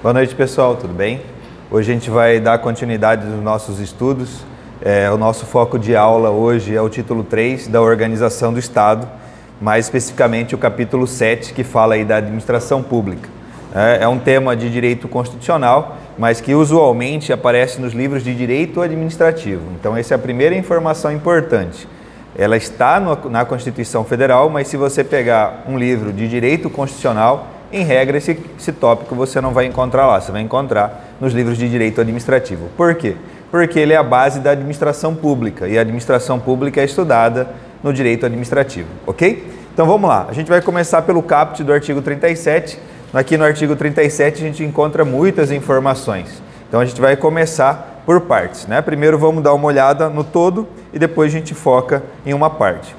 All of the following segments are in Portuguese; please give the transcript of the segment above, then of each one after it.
Boa noite, pessoal, tudo bem? Hoje a gente vai dar continuidade nos nossos estudos. O nosso foco de aula hoje é o título 3 da Organização do Estado, mais especificamente o capítulo 7, que fala aí da administração pública. É um tema de direito constitucional, mas que usualmente aparece nos livros de direito administrativo. Então essa é a primeira informação importante. Ela está na Constituição Federal, mas se você pegar um livro de direito constitucional, em regra esse tópico você não vai encontrar lá, você vai encontrar nos livros de direito administrativo. Por quê? Porque ele é a base da administração pública e a administração pública é estudada no direito administrativo, ok? Então vamos lá, a gente vai começar pelo caput do artigo 37. Aqui no artigo 37 a gente encontra muitas informações, então a gente vai começar por partes, né? Primeiro vamos dar uma olhada no todo e depois a gente foca em uma parte.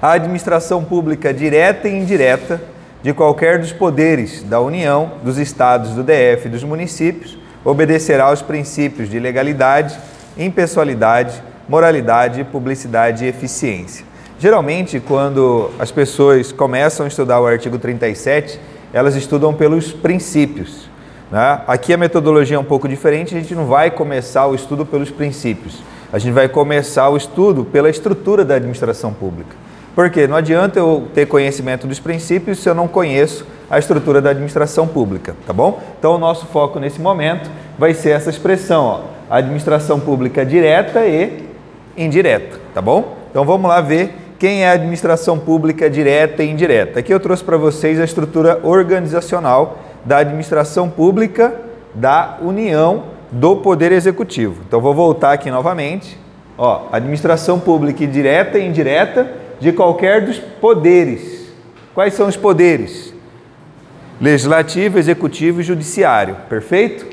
A administração pública direta e indireta de qualquer dos poderes da União, dos estados, do DF e dos municípios obedecerá aos princípios de legalidade, impessoalidade, moralidade, publicidade e eficiência. Geralmente, quando as pessoas começam a estudar o artigo 37, elas estudam pelos princípios, né? Aqui a metodologia é um pouco diferente, a gente não vai começar o estudo pelos princípios, a gente vai começar o estudo pela estrutura da administração pública. Por quê? Não adianta eu ter conhecimento dos princípios se eu não conheço a estrutura da administração pública, tá bom? Então o nosso foco nesse momento vai ser essa expressão, ó, administração pública direta e indireta, tá bom? Então vamos lá ver quem é a administração pública direta e indireta. Aqui eu trouxe para vocês a estrutura organizacional da administração pública da União do Poder Executivo. Então vou voltar aqui novamente, ó, administração pública direta e indireta de qualquer dos poderes. Quais são os poderes? Legislativo, Executivo e Judiciário, perfeito?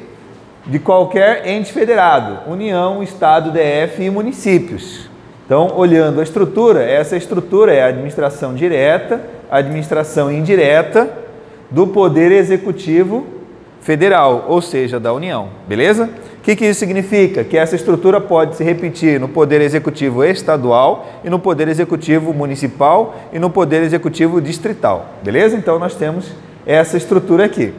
De qualquer ente federado, União, Estado, DF e municípios. Então, olhando a estrutura, essa estrutura é a administração direta, a administração indireta do Poder Executivo Federal, ou seja, da União, beleza? O que isso significa? Que essa estrutura pode se repetir no Poder Executivo Estadual e no Poder Executivo Municipal e no Poder Executivo Distrital, beleza? Então, nós temos essa estrutura aqui.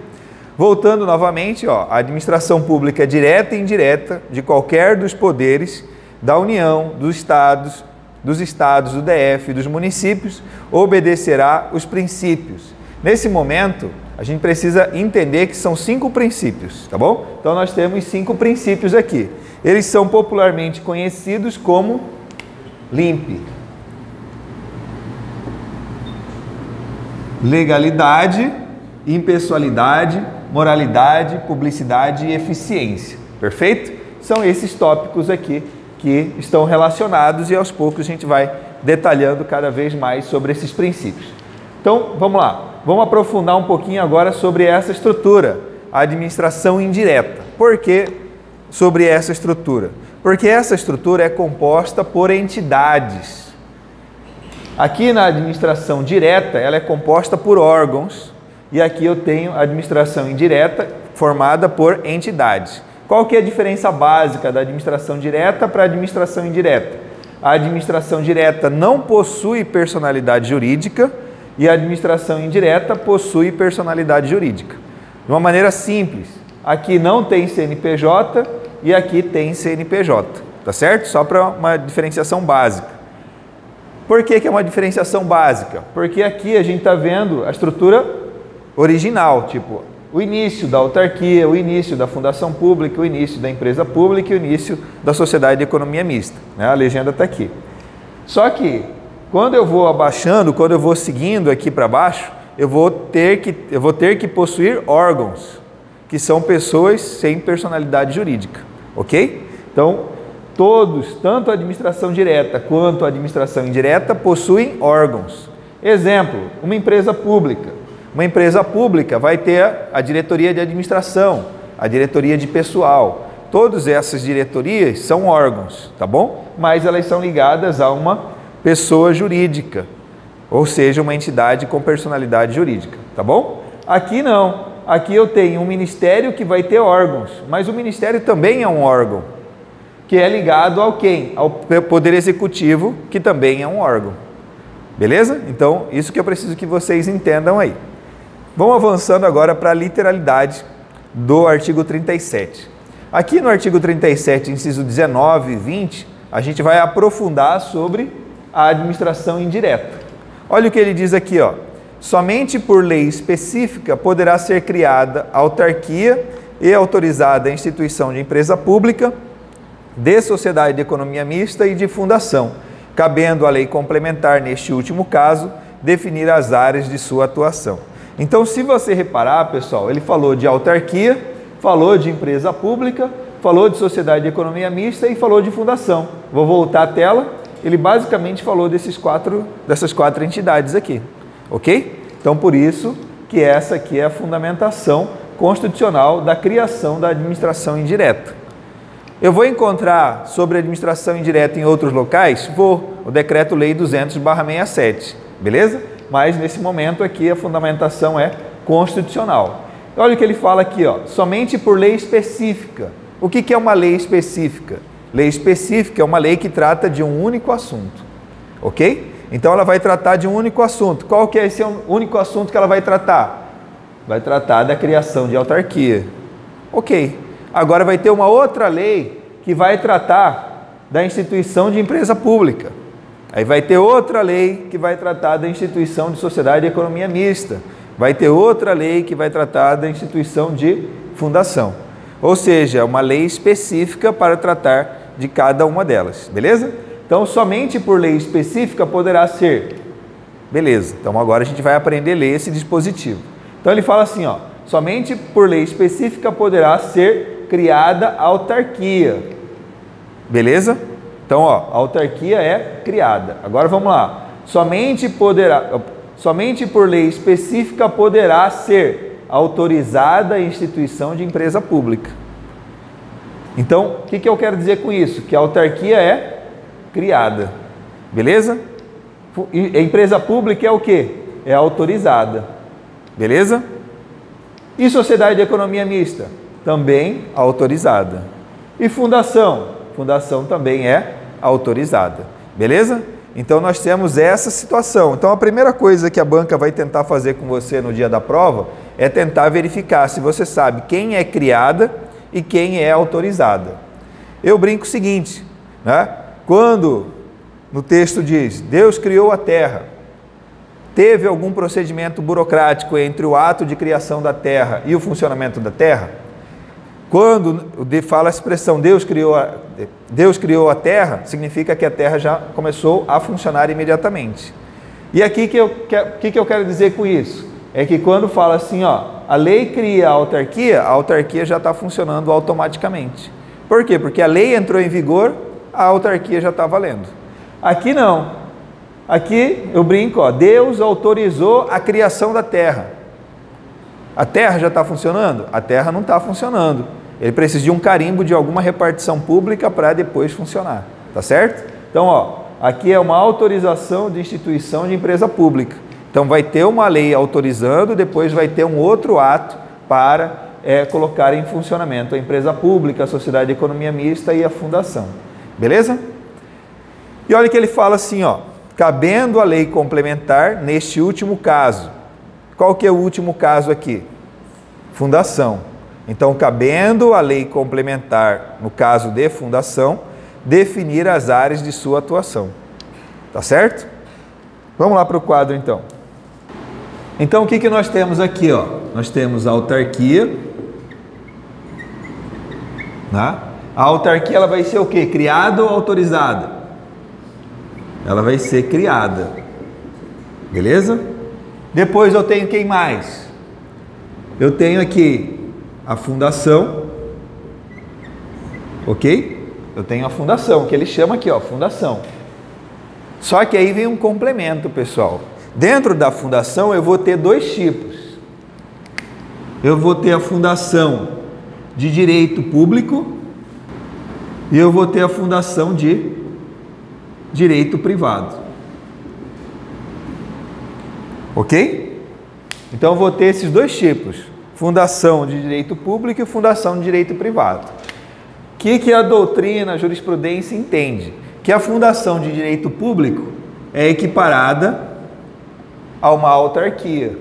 Voltando novamente, ó, a administração pública direta e indireta de qualquer dos poderes da União, dos estados, do DF, dos municípios, obedecerá os princípios. Nesse momento, a gente precisa entender que são 5 princípios, tá bom? Então nós temos 5 princípios aqui. Eles são popularmente conhecidos como LIMP. Legalidade, impessoalidade, moralidade, publicidade e eficiência. Perfeito? São esses tópicos aqui que estão relacionados e aos poucos a gente vai detalhando cada vez mais sobre esses princípios. Então, vamos lá. Vamos aprofundar um pouquinho agora sobre essa estrutura, a administração indireta. Por que sobre essa estrutura? Porque essa estrutura é composta por entidades. Aqui na administração direta, ela é composta por órgãos e aqui eu tenho a administração indireta formada por entidades. Qual que é a diferença básica da administração direta para a administração indireta? A administração direta não possui personalidade jurídica e a administração indireta possui personalidade jurídica. De uma maneira simples, aqui não tem CNPJ e aqui tem CNPJ, tá certo? Só para uma diferenciação básica. Por que é uma diferenciação básica? Porque aqui a gente está vendo a estrutura original, tipo o início da autarquia, o início da fundação pública, o início da empresa pública e o início da sociedade de economia mista, né? A legenda está aqui. Só que quando eu vou abaixando, quando eu vou seguindo aqui para baixo, eu vou ter que possuir órgãos, que são pessoas sem personalidade jurídica, ok? Então, todos, tanto a administração direta quanto a administração indireta, possuem órgãos. Exemplo, uma empresa pública. Uma empresa pública vai ter a diretoria de administração, a diretoria de pessoal. Todas essas diretorias são órgãos, tá bom? Mas elas são ligadas a uma pessoa jurídica, ou seja, uma entidade com personalidade jurídica, tá bom? Aqui não. Aqui eu tenho um ministério que vai ter órgãos, mas o ministério também é um órgão, que é ligado ao quem? Ao Poder Executivo, que também é um órgão. Beleza? Então, isso que eu preciso que vocês entendam aí. Vamos avançando agora para a literalidade do artigo 37. Aqui no artigo 37, inciso 19 e 20, a gente vai aprofundar sobre a administração indireta. Olha o que ele diz aqui, ó. Somente por lei específica poderá ser criada autarquia e autorizada a instituição de empresa pública, de sociedade de economia mista e de fundação, cabendo à lei complementar, neste último caso, definir as áreas de sua atuação. Então, se você reparar, pessoal, ele falou de autarquia, falou de empresa pública, falou de sociedade de economia mista e falou de fundação. Vou voltar à tela. Ele basicamente falou dessas quatro entidades aqui, ok? Então, por isso que essa aqui é a fundamentação constitucional da criação da administração indireta. Eu vou encontrar sobre administração indireta em outros locais? Vou, o Decreto-Lei 200/67, beleza? Mas nesse momento aqui a fundamentação é constitucional. Olha o que ele fala aqui, ó, somente por lei específica. O que é uma lei específica? Lei específica é uma lei que trata de um único assunto, ok? Então ela vai tratar de um único assunto. Qual que é esse único assunto que ela vai tratar? Vai tratar da criação de autarquia, ok? Agora vai ter uma outra lei que vai tratar da instituição de empresa pública. Aí vai ter outra lei que vai tratar da instituição de sociedade de economia mista. Vai ter outra lei que vai tratar da instituição de fundação. Ou seja, é uma lei específica para tratar de cada uma delas, beleza? Então, somente por lei específica poderá ser. Beleza, então agora a gente vai aprender a ler esse dispositivo. Então ele fala assim, ó, somente por lei específica poderá ser criada autarquia. Beleza? Então, ó, a autarquia é criada. Agora vamos lá. Somente por lei específica poderá ser autorizada a instituição de empresa pública. Então, o que eu quero dizer com isso? Que a autarquia é criada. Beleza? E a empresa pública é o quê? É autorizada. Beleza? E sociedade de economia mista? Também autorizada. E fundação? Fundação também é autorizada. Beleza? Então nós temos essa situação. Então a primeira coisa que a banca vai tentar fazer com você no dia da prova é tentar verificar se você sabe quem é criada e quem é autorizada. Eu brinco o seguinte, né? Quando no texto diz Deus criou a terra, teve algum procedimento burocrático entre o ato de criação da terra e o funcionamento da terra? Quando fala a expressão Deus criou a terra, significa que a terra já começou a funcionar imediatamente. E aqui que eu quero dizer com isso? É que quando fala assim, ó, a lei cria a autarquia já está funcionando automaticamente. Por quê? Porque a lei entrou em vigor, a autarquia já está valendo. Aqui não. Aqui eu brinco, ó, Deus autorizou a criação da terra. A terra já está funcionando? A terra não está funcionando. Ele precisa de um carimbo de alguma repartição pública para depois funcionar, tá certo? Então, ó, aqui é uma autorização de instituição de empresa pública. Então, vai ter uma lei autorizando, depois vai ter um outro ato para colocar em funcionamento a empresa pública, a sociedade de economia mista e a fundação. Beleza? E olha que ele fala assim, ó, cabendo a lei complementar neste último caso. Qual que é o último caso aqui? Fundação. Então, cabendo a lei complementar, no caso de fundação, definir as áreas de sua atuação. Tá certo? Vamos lá para o quadro, então. Então, o que nós temos aqui? Ó? Nós temos a autarquia. Né? A autarquia ela vai ser o quê? Criada ou autorizada? Ela vai ser criada. Beleza? Depois eu tenho quem mais? Eu tenho aqui a fundação, ok? Eu tenho a fundação, que ele chama aqui, ó, fundação. Só que aí vem um complemento, pessoal. Dentro da fundação eu vou ter dois tipos. Eu vou ter a fundação de direito público e eu vou ter a fundação de direito privado. Ok? Então eu vou ter esses dois tipos. Fundação de direito público e fundação de direito privado. O que a doutrina, a jurisprudência entende? Que a fundação de direito público é equiparada a uma autarquia.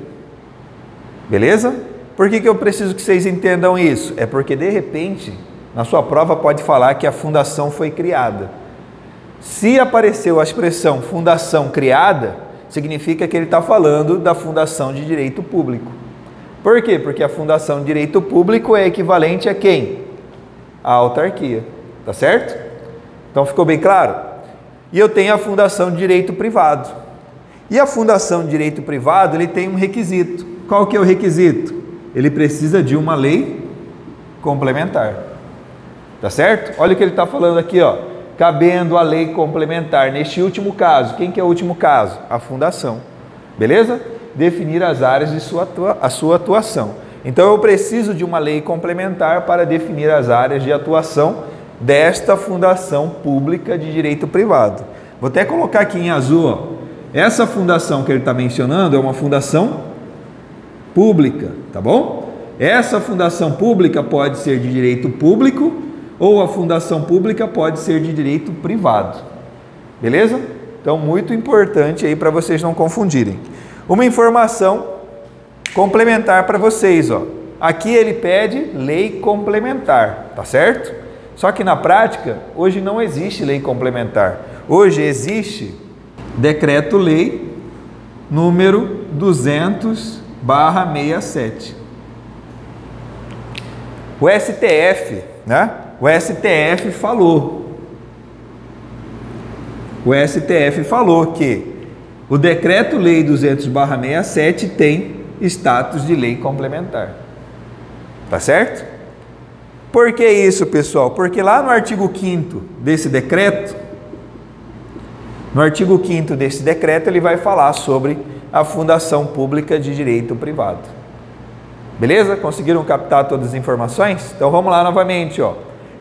Beleza? Por que eu preciso que vocês entendam isso? É porque, de repente, na sua prova pode falar que a fundação foi criada. Se apareceu a expressão fundação criada, significa que ele está falando da fundação de direito público. Por quê? Porque a fundação de direito público é equivalente a quem? A autarquia. Tá certo? Então ficou bem claro? E eu tenho a fundação de direito privado. E a fundação de direito privado, ele tem um requisito. Qual que é o requisito? Ele precisa de uma lei complementar. Tá certo? Olha o que ele está falando aqui, ó. Cabendo a lei complementar. Neste último caso, quem que é o último caso? A fundação. Beleza? Definir as áreas de sua atuação. Então eu preciso de uma lei complementar para definir as áreas de atuação desta fundação pública de direito privado. Vou até colocar aqui em azul, ó. Essa fundação que ele está mencionando é uma fundação pública, tá bom? Essa fundação pública pode ser de direito público ou a fundação pública pode ser de direito privado. Beleza? Então, muito importante aí para vocês não confundirem. Uma informação complementar para vocês, ó. Aqui ele pede lei complementar, tá certo? Só que na prática, hoje não existe lei complementar. Hoje existe decreto-lei número 200/67. O STF, né? O STF falou que o decreto-lei 200/67 tem status de lei complementar. Tá certo? Por que isso, pessoal? Porque lá no artigo 5º desse decreto, ele vai falar sobre a fundação pública de direito privado. Beleza? Conseguiram captar todas as informações? Então vamos lá novamente, ó.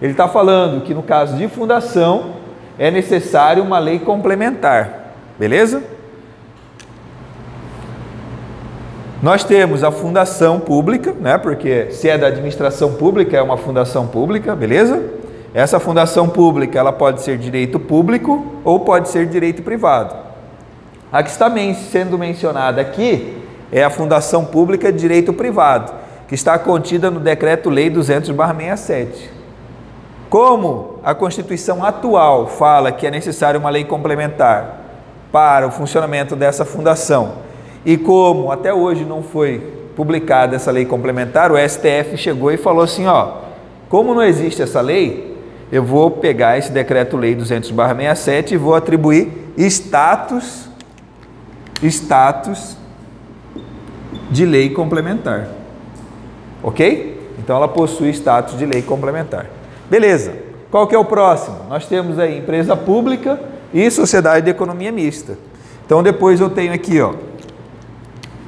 Ele está falando que no caso de fundação é necessário uma lei complementar. Beleza? Nós temos a fundação pública, né? Porque se é da administração pública, é uma fundação pública, beleza? Essa fundação pública, ela pode ser direito público ou pode ser direito privado. A que está sendo mencionada aqui é a fundação pública de direito privado, que está contida no decreto-lei 200/67. Como a Constituição atual fala que é necessário uma lei complementar para o funcionamento dessa fundação, e como até hoje não foi publicada essa lei complementar, o STF chegou e falou assim, ó, como não existe essa lei, eu vou pegar esse decreto-lei 200/67 e vou atribuir status de lei complementar. Ok? Então ela possui status de lei complementar. Beleza. Qual que é o próximo? Nós temos aí empresa pública e sociedade de economia mista. Então depois eu tenho aqui, ó,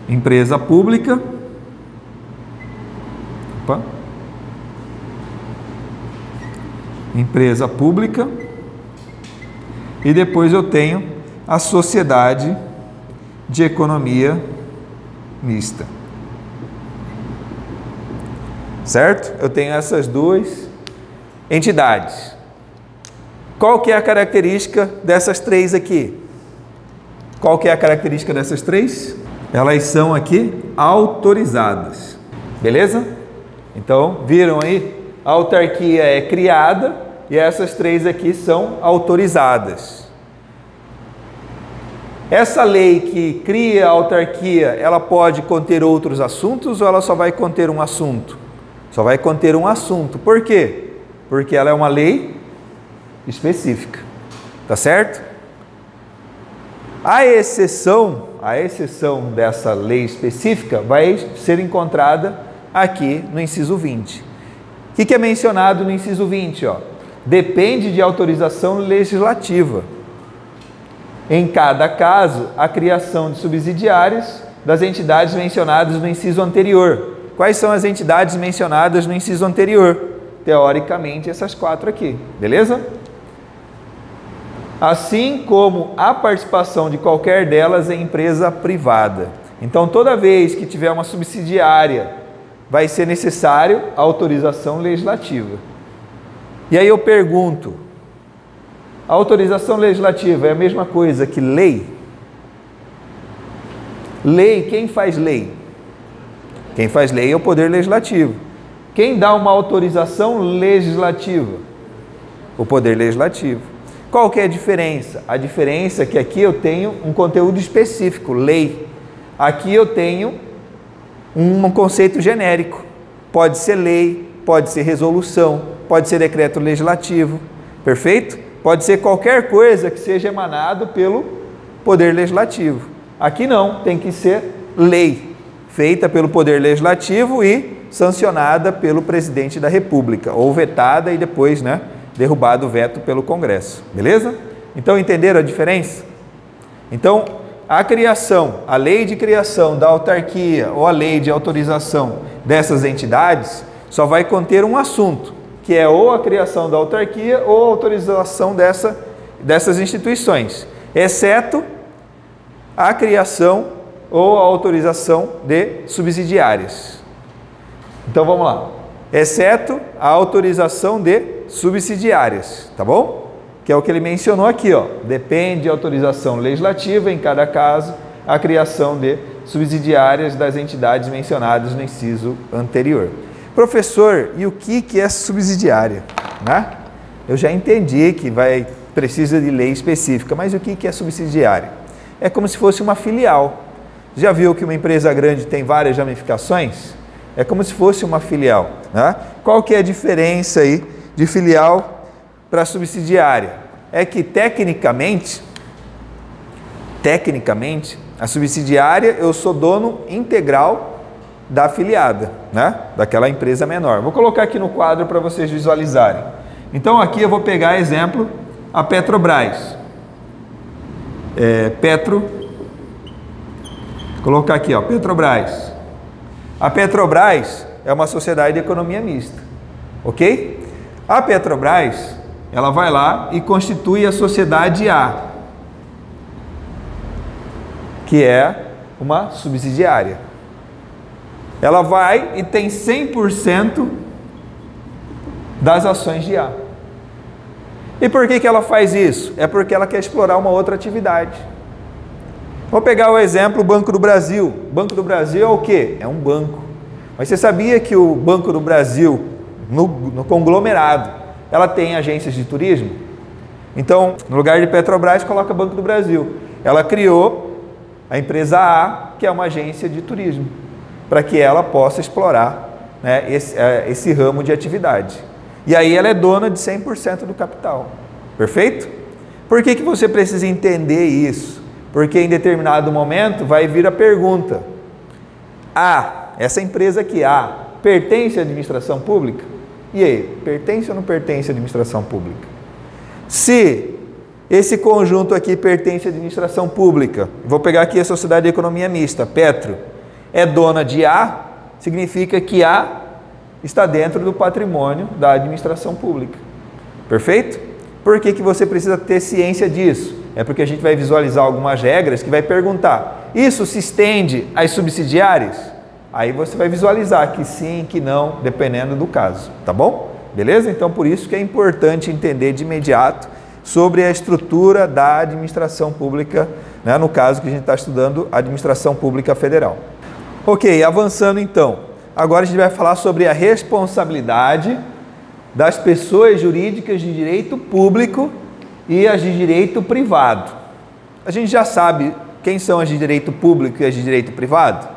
empresa pública. Opa. Empresa pública. E depois eu tenho a sociedade de economia mista. Certo? Eu tenho essas duas entidades. Qual que é a característica dessas três aqui? Qual que é a característica dessas três? Elas são aqui autorizadas. Beleza? Então, viram aí? A autarquia é criada e essas três aqui são autorizadas. Essa lei que cria a autarquia, ela pode conter outros assuntos ou ela só vai conter um assunto? Só vai conter um assunto. Por quê? Porque ela é uma lei específica. Tá certo? A exceção dessa lei específica vai ser encontrada aqui no inciso 20. O que é mencionado no inciso 20? Ó? Depende de autorização legislativa. Em cada caso, a criação de subsidiárias das entidades mencionadas no inciso anterior. Quais são as entidades mencionadas no inciso anterior? Teoricamente, essas quatro aqui. Beleza? Assim como a participação de qualquer delas em empresa privada. Então, toda vez que tiver uma subsidiária, vai ser necessário a autorização legislativa. E aí eu pergunto, a autorização legislativa é a mesma coisa que lei? Lei, quem faz lei? Quem faz lei é o Poder Legislativo. Quem dá uma autorização legislativa? O Poder Legislativo. Qual que é a diferença? A diferença é que aqui eu tenho um conteúdo específico, lei. Aqui eu tenho um conceito genérico. Pode ser lei, pode ser resolução, pode ser decreto legislativo, perfeito? Pode ser qualquer coisa que seja emanado pelo Poder Legislativo. Aqui não, tem que ser lei, feita pelo Poder Legislativo e sancionada pelo Presidente da República, ou vetada e depois, derrubado o veto pelo Congresso, beleza? Então, entenderam a diferença? Então, a criação, a lei de criação da autarquia ou a lei de autorização dessas entidades só vai conter um assunto, que é ou a criação da autarquia ou a autorização dessas instituições, exceto a criação ou a autorização de subsidiárias. Então vamos lá, exceto a autorização de subsidiárias, tá bom? Que é o que ele mencionou aqui, ó. Depende de autorização legislativa, em cada caso, a criação de subsidiárias das entidades mencionadas no inciso anterior. Professor, e o que é subsidiária? Eu já entendi que precisa de lei específica, mas o que é subsidiária? É como se fosse uma filial. Já viu que uma empresa grande tem várias ramificações? É como se fosse uma filial. Qual que é a diferença aí de filial para subsidiária? É que tecnicamente, a subsidiária eu sou dono integral da afiliada, daquela empresa menor. Vou colocar aqui no quadro para vocês visualizarem. Então aqui eu vou pegar exemplo a Petrobras. Colocar aqui, ó, Petrobras. A Petrobras é uma sociedade de economia mista, ok? A Petrobras, ela vai lá e constitui a sociedade A, que é uma subsidiária. Ela vai e tem 100% das ações de A. E por que ela faz isso? É porque ela quer explorar uma outra atividade. Vou pegar o exemplo Banco do Brasil. Banco do Brasil é o quê? É um banco. Mas você sabia que o Banco do Brasil, no conglomerado, ela tem agências de turismo? Então, no lugar de Petrobras, coloca Banco do Brasil. Ela criou a empresa A, que é uma agência de turismo, para que ela possa explorar esse ramo de atividade. E aí ela é dona de 100% do capital. Perfeito? Por que você precisa entender isso? Porque em determinado momento vai vir a pergunta: essa empresa aqui, pertence à administração pública? E aí, pertence ou não pertence à administração pública? Se esse conjunto aqui pertence à administração pública, vou pegar aqui a Sociedade de Economia Mista, Petro, é dona de A, significa que A está dentro do patrimônio da administração pública. Perfeito? Por que você precisa ter ciência disso? É porque a gente vai visualizar algumas regras que vai perguntar: isso se estende às subsidiárias? Aí você vai visualizar que sim, que não, dependendo do caso, tá bom? Beleza? Então por isso que é importante entender de imediato sobre a estrutura da administração pública, no caso que a gente está estudando, administração pública federal. Ok, avançando então. Agora a gente vai falar sobre a responsabilidade das pessoas jurídicas de direito público e as de direito privado. A gente já sabe quem são as de direito público e as de direito privado?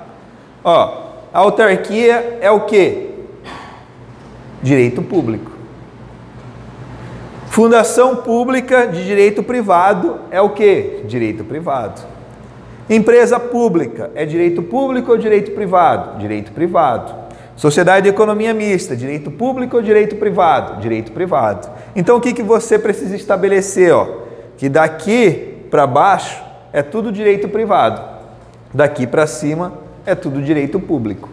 A autarquia é o quê? Direito público. Fundação pública de direito privado é o quê? Direito privado. Empresa pública é direito público ou direito privado? Direito privado. Sociedade de economia mista, direito público ou direito privado? Direito privado. Então o que você precisa estabelecer? Que daqui para baixo é tudo direito privado, daqui para cima é tudo direito público.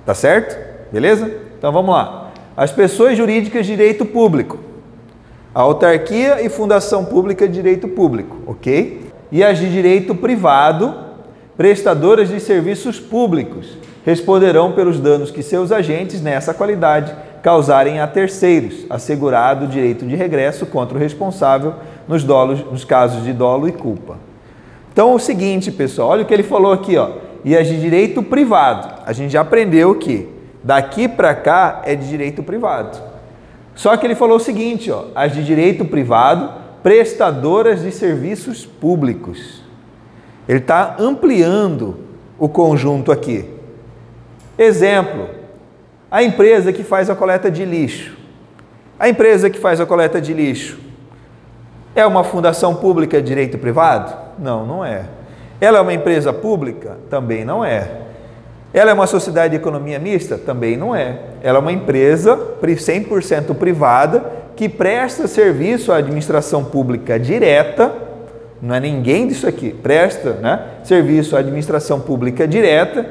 Tá certo? Beleza? Então vamos lá. As pessoas jurídicas de direito público, a autarquia e fundação pública de direito público, ok? E as de direito privado, prestadoras de serviços públicos, responderão pelos danos que seus agentes, nessa qualidade, causarem a terceiros, assegurado o direito de regresso contra o responsável nos casos de dolo e culpa. Então, é o seguinte, pessoal, olha o que ele falou aqui, e as de direito privado. A gente já aprendeu que daqui para cá é de direito privado. Só que ele falou o seguinte, ó, as de direito privado, prestadoras de serviços públicos. Ele está ampliando o conjunto aqui. Exemplo, a empresa que faz a coleta de lixo. A empresa que faz a coleta de lixo é uma fundação pública de direito privado? Não, não é. Ela é uma empresa pública? Também não é. Ela é uma sociedade de economia mista? Também não é. Ela é uma empresa 100% privada que presta serviço à administração pública direta, não é ninguém disso aqui, presta, né, serviço à administração pública direta,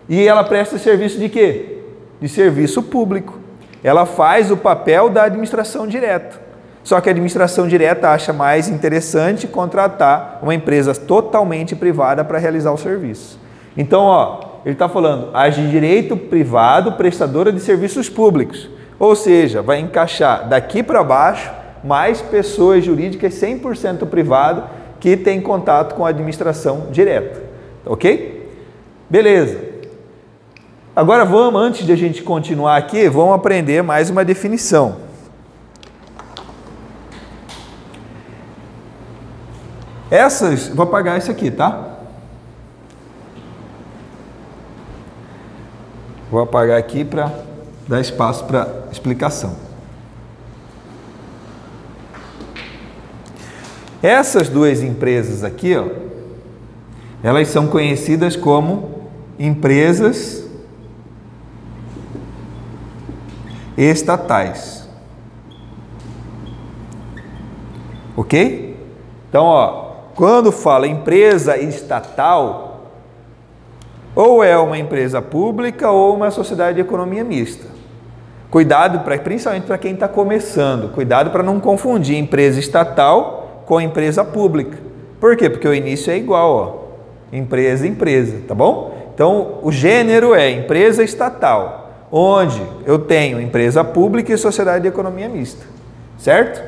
e ela presta serviço de quê? De serviço público. Ela faz o papel da administração direta. Só que a administração direta acha mais interessante contratar uma empresa totalmente privada para realizar o serviço. Então, ó, ele está falando, as de direito privado, prestadora de serviços públicos. Ou seja, vai encaixar daqui para baixo mais pessoas jurídicas 100% privado que têm contato com a administração direta. Ok? Beleza. Agora vamos, antes de a gente continuar aqui, vamos aprender mais uma definição. Vou apagar isso aqui, tá? Vou apagar aqui para dar espaço para explicação. Essas duas empresas aqui, ó, elas são conhecidas como empresas estatais. Ok? Então, ó, quando fala empresa estatal, ou é uma empresa pública ou uma sociedade de economia mista. Cuidado, principalmente para quem está começando, cuidado para não confundir empresa estatal com empresa pública. Por quê? Porque o início é igual, ó, empresa, tá bom? Então, o gênero é empresa estatal, onde eu tenho empresa pública e sociedade de economia mista, certo?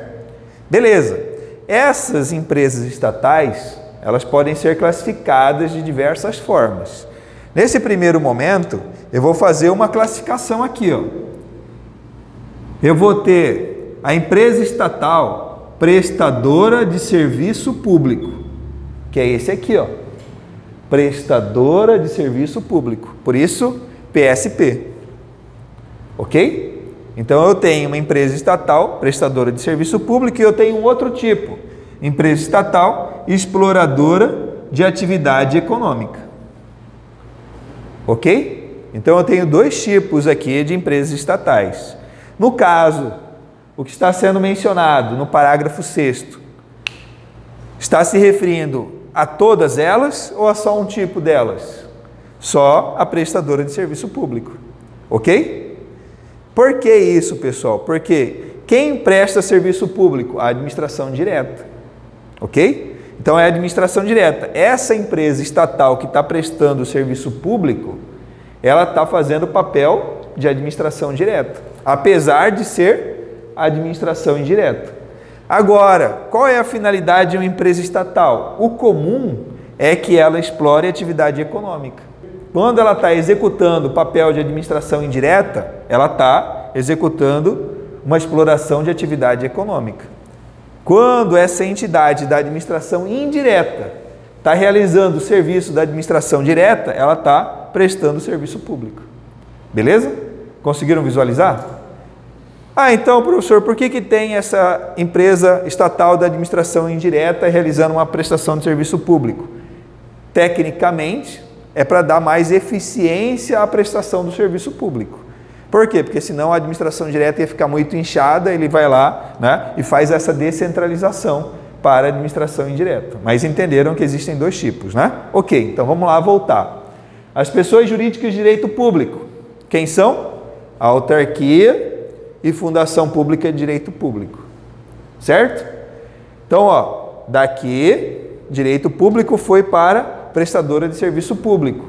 Beleza. Essas empresas estatais, elas podem ser classificadas de diversas formas. Nesse primeiro momento, eu vou fazer uma classificação aqui, ó. Eu vou ter a empresa estatal prestadora de serviço público, que é esse aqui, ó. Prestadora de serviço público. Por isso, PSP. Ok? Então, eu tenho uma empresa estatal, prestadora de serviço público, e eu tenho um outro tipo, empresa estatal, exploradora de atividade econômica. Ok? Então, eu tenho dois tipos aqui de empresas estatais. No caso, o que está sendo mencionado no parágrafo 6º, está se referindo a todas elas ou a só um tipo delas? Só a prestadora de serviço público. Ok? Por que isso, pessoal? Porque quem presta serviço público? A administração direta. Ok? Então, é a administração direta. Essa empresa estatal que está prestando o serviço público, ela está fazendo o papel de administração direta, apesar de ser administração indireta. Agora, qual é a finalidade de uma empresa estatal? O comum é que ela explore atividade econômica. Quando ela está executando o papel de administração indireta, ela está executando uma exploração de atividade econômica. Quando essa entidade da administração indireta está realizando o serviço da administração direta, ela está prestando serviço público. Beleza? Conseguiram visualizar? Ah, então, professor, por que tem essa empresa estatal da administração indireta realizando uma prestação de serviço público? Tecnicamente, é para dar mais eficiência à prestação do serviço público. Por quê? Porque senão a administração direta ia ficar muito inchada, ele vai lá, né, e faz essa descentralização para a administração indireta. Mas entenderam que existem dois tipos, né? Ok, então vamos lá voltar. As pessoas jurídicas de direito público, quem são? A autarquia e fundação pública de direito público, certo? Então, ó, daqui, direito público foi para prestadora de serviço público.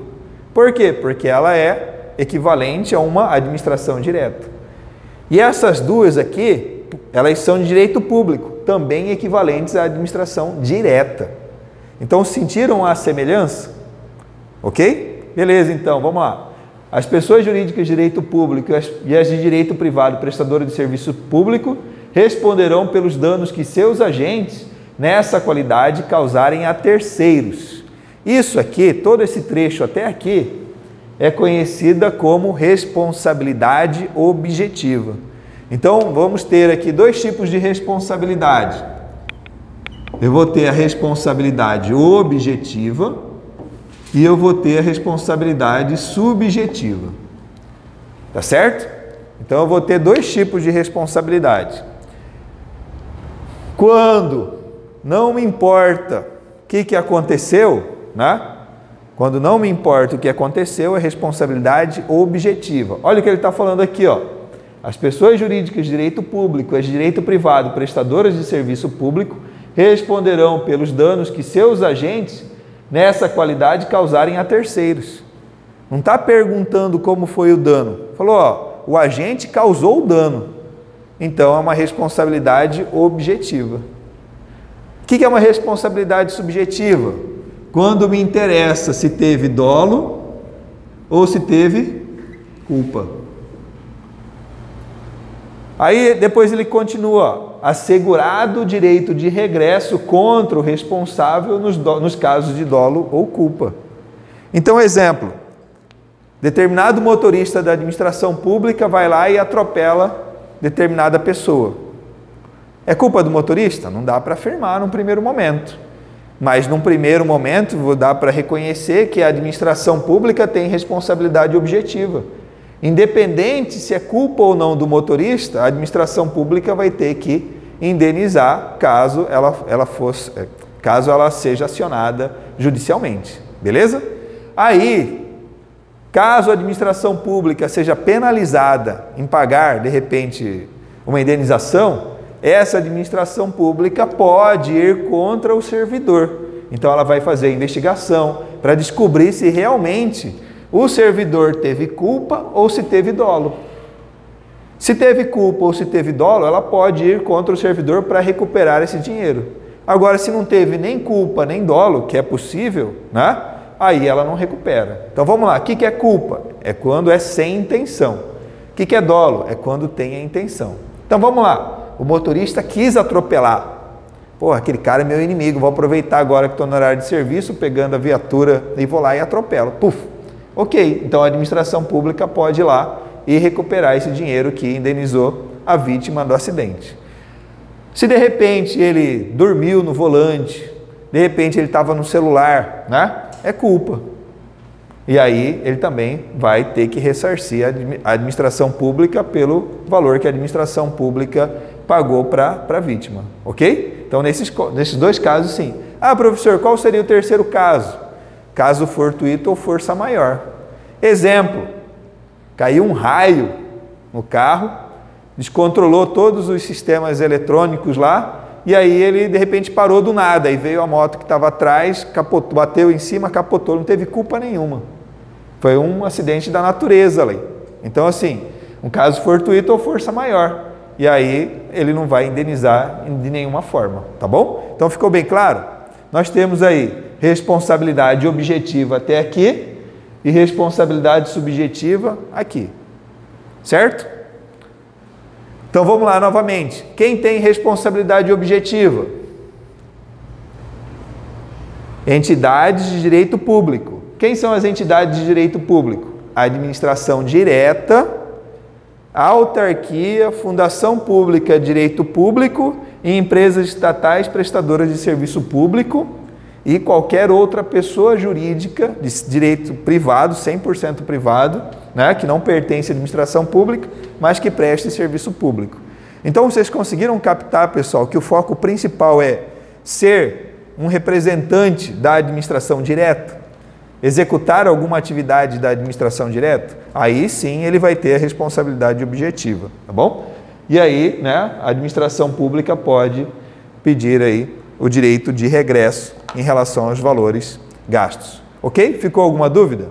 Por quê? Porque ela é equivalente a uma administração direta. E essas duas aqui, elas são de direito público, também equivalentes à administração direta. Então, sentiram a semelhança? Ok? beleza então, vamos lá. As pessoas jurídicas de direito público e as de direito privado prestadoras de serviço público responderão pelos danos que seus agentes nessa qualidade causarem a terceiros. Isso aqui, todo esse trecho até aqui, é conhecida como responsabilidade objetiva. Então, vamos ter aqui dois tipos de responsabilidade. Eu vou ter a responsabilidade objetiva e eu vou ter a responsabilidade subjetiva. Tá certo? Então, eu vou ter dois tipos de responsabilidade. Quando não me importa o que aconteceu, né? Quando não me importa o que aconteceu, é responsabilidade objetiva. Olha o que ele está falando aqui, ó. As pessoas jurídicas de direito público e as de direito privado prestadoras de serviço público responderão pelos danos que seus agentes nessa qualidade causarem a terceiros. Não está perguntando como foi o dano. Falou, ó, o agente causou o dano. Então é uma responsabilidade objetiva. O que é uma responsabilidade subjetiva? Quando me interessa se teve dolo ou se teve culpa. Aí depois ele continua, assegurado o direito de regresso contra o responsável nos casos de dolo ou culpa. Então, exemplo, determinado motorista da administração pública vai lá e atropela determinada pessoa. É culpa do motorista? Não dá para afirmar num primeiro momento. Mas num primeiro momento vou dar para reconhecer que a administração pública tem responsabilidade objetiva. Independente se é culpa ou não do motorista, a administração pública vai ter que indenizar caso ela seja acionada judicialmente. Beleza? Aí, caso a administração pública seja penalizada em pagar, de repente, uma indenização, essa administração pública pode ir contra o servidor. Então, ela vai fazer a investigação para descobrir se realmente o servidor teve culpa ou se teve dolo. Se teve culpa ou se teve dolo, ela pode ir contra o servidor para recuperar esse dinheiro. Agora, se não teve nem culpa nem dolo, que é possível, né? Aí ela não recupera. Então vamos lá, o que é culpa? É quando é sem intenção. O que é dolo? É quando tem a intenção. Então vamos lá, o motorista quis atropelar. Pô, aquele cara é meu inimigo, vou aproveitar agora que estou no horário de serviço, pegando a viatura e vou lá e atropelo. Puf! Ok, então a administração pública pode ir lá e recuperar esse dinheiro que indenizou a vítima do acidente. Se de repente ele dormiu no volante, de repente ele estava no celular, né? É culpa. E aí ele também vai ter que ressarcir a administração pública pelo valor que a administração pública pagou para a vítima, ok? Então nesses dois casos sim. Ah, professor, qual seria o terceiro caso? Caso fortuito ou força maior. Exemplo, caiu um raio no carro, descontrolou todos os sistemas eletrônicos lá, e aí ele de repente parou do nada, e veio a moto que estava atrás, capotou, bateu em cima, capotou, não teve culpa nenhuma. Foi um acidente da natureza ali. Então assim, um caso fortuito ou força maior, e aí ele não vai indenizar de nenhuma forma, tá bom? Então ficou bem claro? Nós temos aí responsabilidade objetiva até aqui e responsabilidade subjetiva aqui, certo? Então vamos lá novamente. Quem tem responsabilidade objetiva? Entidades de direito público. Quem são as entidades de direito público? A administração direta, a autarquia, fundação pública de direito público e empresas estatais prestadoras de serviço público e qualquer outra pessoa jurídica de direito privado, 100% privado, né, que não pertence à administração pública, mas que preste serviço público. Então, vocês conseguiram captar, pessoal, que o foco principal é ser um representante da administração direta? Executar alguma atividade da administração direta? Aí sim ele vai ter a responsabilidade objetiva, tá bom? E aí, né, a administração pública pode pedir aí o direito de regresso em relação aos valores gastos. Ok? Ficou alguma dúvida?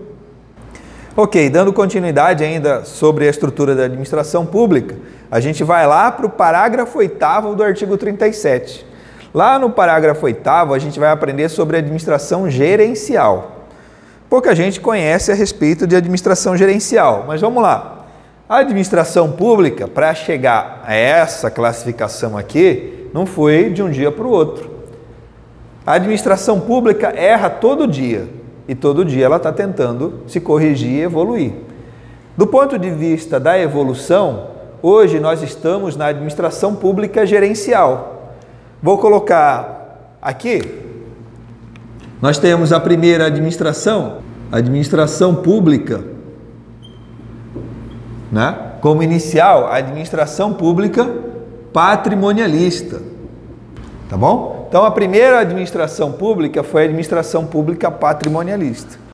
Ok, dando continuidade ainda sobre a estrutura da administração pública, a gente vai lá para o parágrafo 8º do artigo 37. Lá no parágrafo 8º a gente vai aprender sobre a administração gerencial. pouca gente conhece a respeito de administração gerencial, mas vamos lá. A administração pública, para chegar a essa classificação aqui, não foi de um dia para o outro. A administração pública erra todo dia e todo dia ela está tentando se corrigir e evoluir. Do ponto de vista da evolução, hoje nós estamos na administração pública gerencial. Vou colocar aqui, nós temos a primeira administração pública, né? Como inicial, a administração pública patrimonialista, tá bom? Então a primeira administração pública foi a administração pública patrimonialista.